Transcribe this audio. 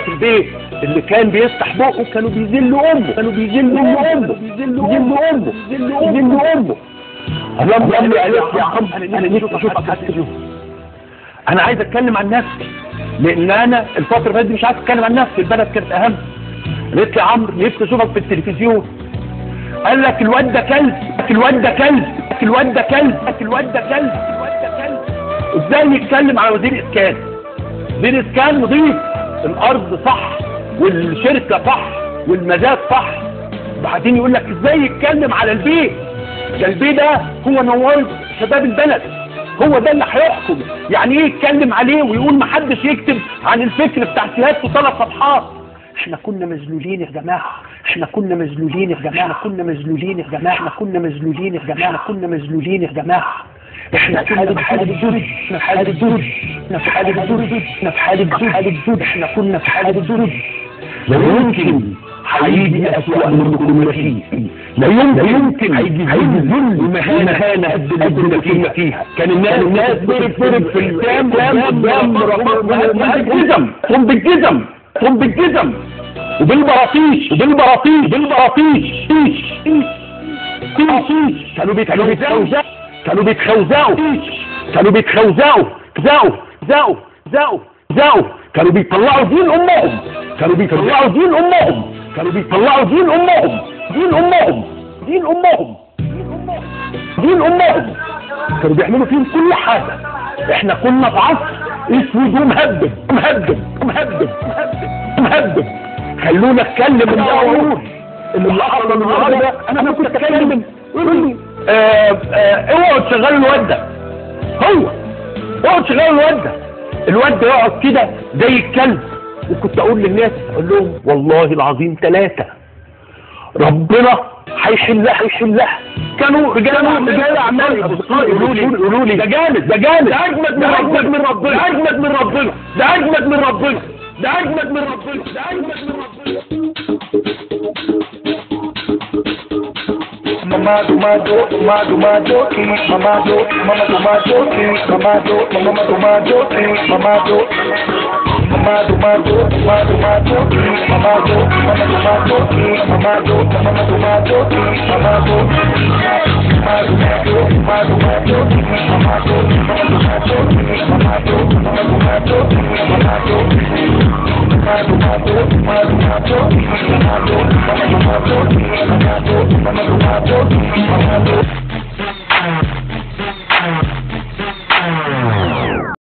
في البيت اللي كان بيفتح بقه كانوا بيذلوا امه، يذلوا امه. اللهم قال لي يا عم انا نفسي اشوفك على التلفزيون. انا عايز اتكلم عن نفسي، لان انا الفتره اللي فاتت مش عايز اتكلم عن نفسي، البلد كانت اهم. قلت لي يا عمرو نفسي اشوفك في التلفزيون. قال لك الواد ده كلب، ازاي يتكلم على وزير اسكان؟ وزير اسكان نضيف، الارض صح والشركه صح والمزاد صح، وبعدين يقول لك ازاي يتكلم على البيت؟ ده البيت ده هو نوار شباب البلد، هو ده اللي هيحكم. يعني ايه يتكلم عليه ويقول محدش يكتب عن الفكر بتاع سيادته 3 صفحات؟ احنا كنا مذلولين يا جماعه، احنا كنا مذلولين يا جماعه، احنا في حالة الدرج، احنا كنا في حالة الدرج. لا يمكن هيجي أسوأ من كنا فيه، لا يمكن هيجي ذل ومهانة قد ما كنا فيها. كان الناس ضرب في الكام قم بالجزم وبالبراطيش كانوا بيطلعوا دين امهم، كانوا بيعملوا فيهم كل حاجة. احنا كنا في عصر اسود ومهبب. خلونا اتكلم من الاول اللي حصل النهارده. انا كنت اتكلم يقول لي اوعوا تشغلوا الواد ده، الواد ده يقعد كده زي الكلب. وكنت اقول للناس، اقول لهم والله العظيم 3 ربنا هيحلها. كانوا رجال اعمال يقولوا لي ده جامد، ده اجمد من ربنا. Mama do my joke, mama do my joke, mama do my joke, mama do my joke, mama do my joke, mama do my joke, mama do my joke,